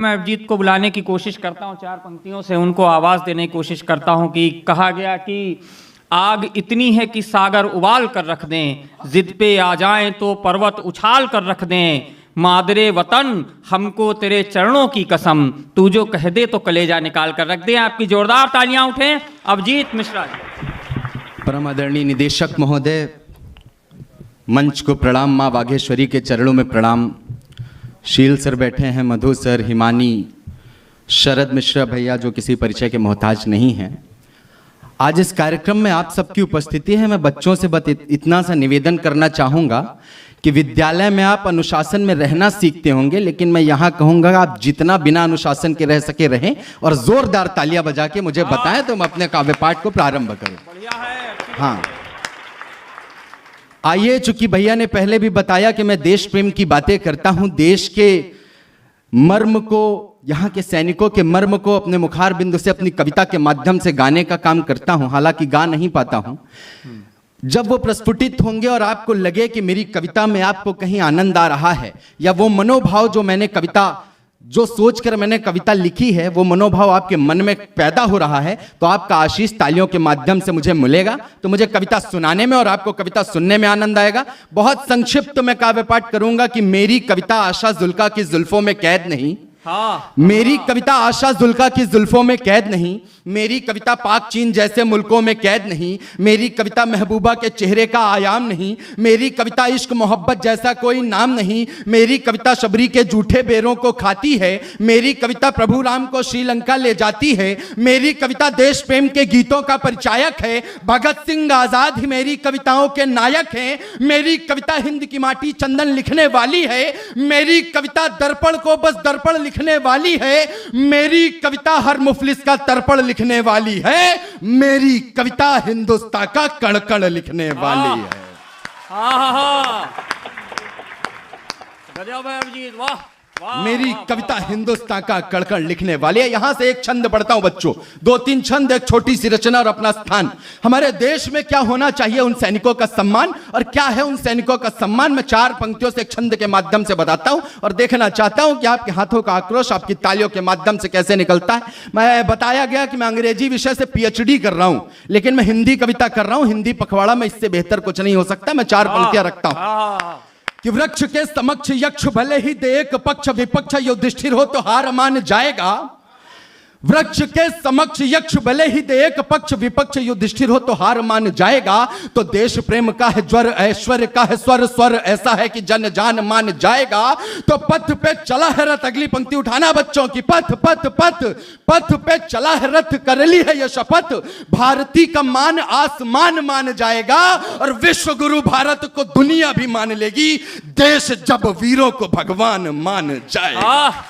मैं अभिजीत को बुलाने की कोशिश करता हूँ, चार पंक्तियों से उनको आवाज़ देने की कोशिश करता हूँ कि कहा गया कि आग इतनी है कि सागर उबाल कर रख दें, जिद पे आ जाएं तो पर्वत उछाल कर रख दें, मादरे वतन हमको तेरे चरणों की कसम, तू जो कह दे तो कलेजा निकाल कर रख दे। आपकी जोरदार तालियां उठें अभिजीत मिश्रा जी। परम आदरणीय निदेशक महोदय, मंच को प्रणाम, माँ बागेश्वरी के चरणों में प्रणाम। शील सर बैठे हैं, मधु सर, हिमानी, शरद मिश्रा भैया जो किसी परिचय के मोहताज नहीं हैं। आज इस कार्यक्रम में आप सबकी उपस्थिति है। मैं बच्चों से बस इतना सा निवेदन करना चाहूँगा कि विद्यालय में आप अनुशासन में रहना सीखते होंगे, लेकिन मैं यहाँ कहूँगा आप जितना बिना अनुशासन के रह सके रहें और जोरदार तालियां बजा के मुझे बताएं तो मैं अपने काव्य पाठ को प्रारंभ करूँ। हाँ, आइए, चूंकि भैया ने पहले भी बताया कि मैं देश प्रेम की बातें करता हूं, देश के मर्म को, यहाँ के सैनिकों के मर्म को अपने मुखार बिंदु से अपनी कविता के माध्यम से गाने का काम करता हूं। हालांकि गा नहीं पाता हूं। जब वो प्रस्फुटित होंगे और आपको लगे कि मेरी कविता में आपको कहीं आनंद आ रहा है, या वो मनोभाव जो मैंने कविता, जो सोचकर मैंने कविता लिखी है, वो मनोभाव आपके मन में पैदा हो रहा है, तो आपका आशीष तालियों के माध्यम से मुझे मिलेगा। तो मुझे कविता सुनाने में और आपको कविता सुनने में आनंद आएगा। बहुत संक्षिप्त मैं काव्य पाठ करूंगा कि मेरी कविता आशा जुल्का की जुल्फों में कैद नहीं। मेरी कविता आशा जुल्का की जुल्फों में कैद नहीं, मेरी कविता पाक चीन जैसे मुल्कों में कैद नहीं, मेरी कविता महबूबा के चेहरे का आयाम नहीं, मेरी कविता इश्क मोहब्बत जैसा कोई नाम नहीं, मेरी कविता शबरी के झूठे बेरों को खाती है, मेरी कविता प्रभु राम को श्रीलंका ले जाती है, मेरी कविता देश प्रेम के गीतों का परिचायक है, भगत सिंह आजाद ही मेरी कविताओं के नायक हैं, मेरी कविता हिंद की माटी चंदन लिखने वाली है, मेरी कविता दर्पण को बस दर्पण लिखने वाली है, मेरी कविता हर मुफलिस का तर्पण लिखने वाली है, मेरी कविता हिंदुस्तान का कण कण लिखने वाली है। गजब है अभिजीत, वाह। मेरी कविता हिंदुस्तान का कड़कड़ लिखने वाली है। यहां से एक छंद पढ़ता हूं बच्चों, 2-3 छंद, एक छोटी सी रचना और अपना स्थान। हमारे देश में क्या होना चाहिए उन सैनिकों का सम्मान, और क्या है उन सैनिकों का सम्मान, मैं 4 पंक्तियों से एक छंद के माध्यम से बताता हूं और देखना चाहता हूं कि आपके हाथों का आक्रोश आपकी तालियों के माध्यम से कैसे निकलता है। मैं बताया गया कि मैं अंग्रेजी विषय से PhD कर रहा हूं, लेकिन मैं हिंदी कविता कर रहा हूं। हिंदी पखवाड़ा में इससे बेहतर कुछ नहीं हो सकता। मैं 4 पंक्तियां रखता हूं कि वृक्ष के समक्ष यक्ष भले ही दे एक पक्ष, विपक्ष युधिष्ठिर हो तो हार मान जाएगा। वृक्ष के समक्ष यक्ष भले ही दे एक पक्ष, विपक्ष युधिष्ठिर हो तो हार मान जाएगा। तो देश प्रेम का है ज्वर, ऐश्वर्य का है स्वर, स्वर ऐसा है कि जन जान मान जाएगा। तो पथ पे चला है रथ, अगली पंक्ति उठाना बच्चों की, पथ पथ पथ पथ पे चला है रथ, कर ली है यह शपथ, भारती का मान आसमान मान जाएगा और विश्व गुरु भारत को दुनिया भी मान लेगी, देश जब वीरों को भगवान मान जाएगा।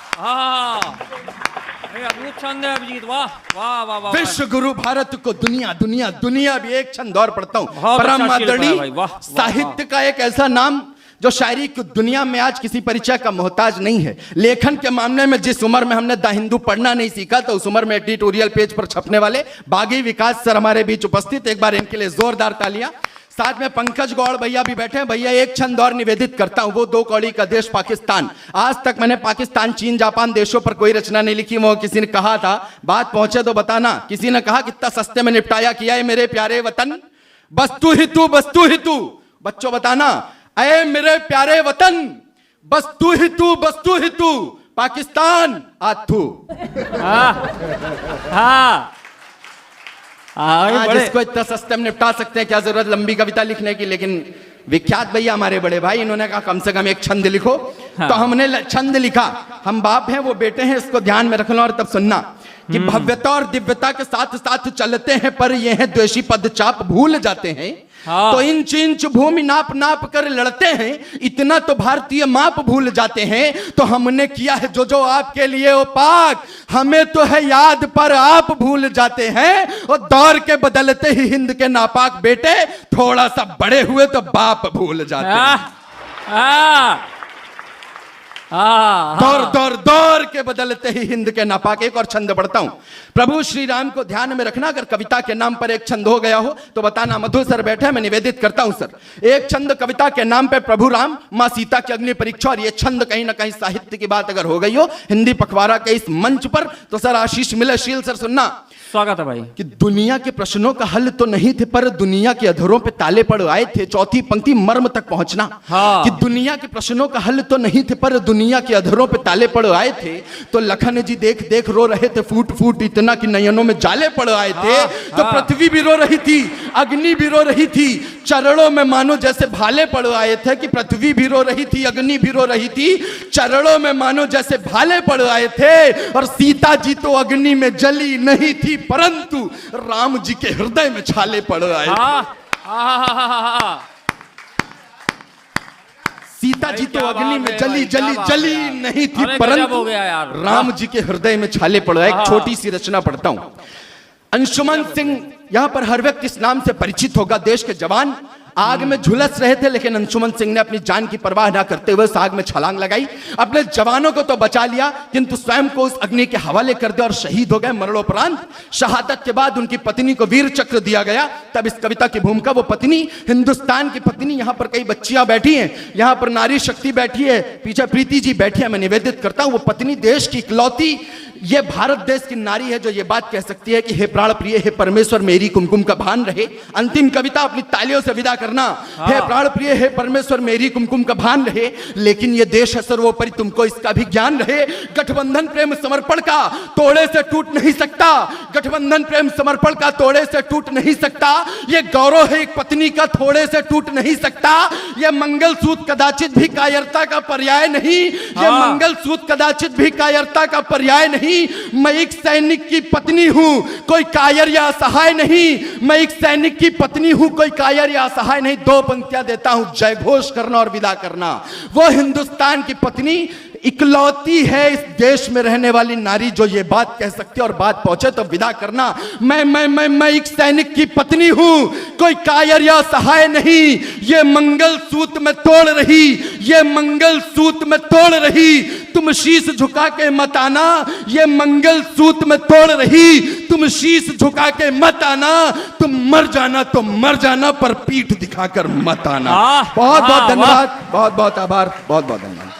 विश्व गुरु भारत को दुनिया दुनिया दुनिया भी। एक छंद और पढ़ता हूं, परम आदरणीय साहित्य का एक ऐसा नाम जो शायरी की दुनिया में आज किसी परिचय का मोहताज नहीं है। लेखन के मामले में जिस उम्र में हमने द हिंदू पढ़ना नहीं सीखा, तो उस उम्र में एडिटोरियल पेज पर छपने वाले बागी विकास सर हमारे बीच उपस्थित, एक बार इनके लिए जोरदार तालियां। साथ में पंकज गौड़ भैया भी बैठे हैं। भैया एक छंद और निवेदित करता हूं, वो 2 कौड़ी का देश पाकिस्तान। आज तक मैंने पाकिस्तान, चीन, जापान देशों पर कोई रचना नहीं लिखी। वो किसी ने कहा था, बात पहुंचे तो बताना, किसी ने कहा कितना सस्ते में निपटाया किया है मेरे प्यारे वतन, बस तू ही तू, बस तू ही तू। बच्चों बताना, अरे मेरे प्यारे वतन, बस तू ही तू, बस तू ही तू, पाकिस्तान आथू। जिसको इतना सस्ते में निपटा सकते हैं, क्या जरूरत लंबी कविता लिखने की। लेकिन विख्यात भैया हमारे बड़े भाई, इन्होंने कहा कम से कम एक छंद लिखो। तो हमने छंद लिखा। हम बाप हैं वो बेटे हैं, इसको ध्यान में रखना और तब सुनना कि भव्यता और दिव्यता के साथ साथ चलते हैं, पर ये है द्वेषी पदचाप भूल जाते हैं। तो इंच इंच भूमि नाप नाप कर लड़ते हैं, इतना तो भारतीय माप भूल जाते हैं। तो हमने किया है जो जो आपके लिए ओ पाक, हमें तो है याद पर आप भूल जाते हैं। और दौर के बदलते ही हिंद के नापाक बेटे, थोड़ा सा बड़े हुए तो बाप भूल जाते हैं। दौर दौर दौर के बदलते ही हिंद के नापाक। एक और छंद पढ़ता हूं। प्रभु श्री राम को ध्यान में रखना, अगर कविता के नाम पर एक छंद हो गया हो तो बताना। मधु सर बैठे हैं, मैं निवेदित करता हूं सर। एक छंद कविता के नाम पे प्रभु राम, मां सीता की अग्नि परीक्षा, और ये छंद कहीं ना कहीं साहित्य की बात अगर हो गई हो हिंदी पखवाड़ा के इस मंच पर तो सर आशीष मिले। शील सर सुनना। स्वागत है भाई। कि दुनिया के प्रश्नों का हल तो नहीं थे पर दुनिया के अधरों पे ताले पड़ आए थे। चौथी पंक्ति मर्म तक पहुंचना। हाँ। कि दुनिया के प्रश्नों का हल तो नहीं थे पर दुनिया के अधरों पे ताले पड़ आए थे। तो लखन जी देख देख रो रहे थे फूट फूट इतना कि नयनों में जाले पड़ आए थे। हाँ। तो पृथ्वी भी रो रही थी, अग्नि भी रो रही थी, चरणों में मानो जैसे भाले पड़ आए थे। कि पृथ्वी भी रो रही थी, अग्नि भी रो रही थी, चरणों में मानो जैसे भाले पड़ आए थे। और सीता जी तो अग्नि में जली नहीं थी परंतु राम जी के हृदय में छाले पड़ आए। सीता जी तो अग्नि में जली जली जली नहीं थी परंतु राम जी के हृदय में छाले पड़ आए। एक छोटी सी रचना पढ़ता हूं। अंशुमन सिंह, यहां पर हर व्यक्ति इस नाम से परिचित होगा। देश के जवान आग में झुलस रहे थे लेकिन अंशुमन सिंह ने अपनी जान की परवाह ना करते हुए उस आग में छलांग लगाई। अपने जवानों को तो बचा लिया किंतु स्वयं को उस अग्नि के हवाले कर दिया और शहीद हो गए। मरणोपरांत शहादत के बाद उनकी पत्नी को वीर चक्र दिया गया। तब इस कविता की भूमिका वो पत्नी, हिंदुस्तान की पत्नी, यहां पर कई बच्चियां बैठी हैं, यहां पर नारी शक्ति बैठी है, पीछे प्रीति जी बैठी है, मैं निवेदित करता हूं वो पत्नी देश की इकलौती, ये भारत देश की नारी है जो ये बात कह सकती है कि हे प्राण प्रिय, हे परमेश्वर मेरी कुमकुम का भान रहे। अंतिम कविता अपनी तालियों से विदा करना। हे प्राण प्रिय, हे परमेश्वर मेरी कुमकुम का भान रहे, लेकिन ये देश है सर्वोपरि तुमको इसका भी ज्ञान रहे। गठबंधन प्रेम समर्पण का तोड़े से टूट नहीं सकता, गठबंधन प्रेम समर्पण का तोड़े से टूट नहीं सकता। ये गौरव है एक पत्नी का थोड़े से टूट नहीं सकता। ये मंगलसूत्र कदाचित भी कायरता का पर्याय नहीं, ये मंगलसूत्र कदाचित भी कायरता का पर्याय नहीं। मैं एक सैनिक की पत्नी हूं, कोई कायर या असहाय नहीं। मैं एक सैनिक की पत्नी हूं, कोई कायर या असहाय नहीं। दो पंक्तियां देता हूं, जय घोष करना और विदा करना। वो हिंदुस्तान की पत्नी इकलौती है इस देश में रहने वाली नारी जो ये बात कह सकती है और बात पहुंचे तो विदा करना। मैं एक सैनिक की पत्नी हूं, कोई कायर या सहाय नहीं। ये मंगलसूत्र में तोड़ रही, ये मंगलसूत्र में तोड़ रही, तुम शीश झुका के मत आना। ये मंगलसूत्र में तोड़ रही, तुम शीश झुका के मत आना। तुम मर जाना तो मर जाना पर पीठ दिखाकर मत आना। बहुत बहुत धन्यवाद, बहुत बहुत आभार, बहुत बहुत धन्यवाद।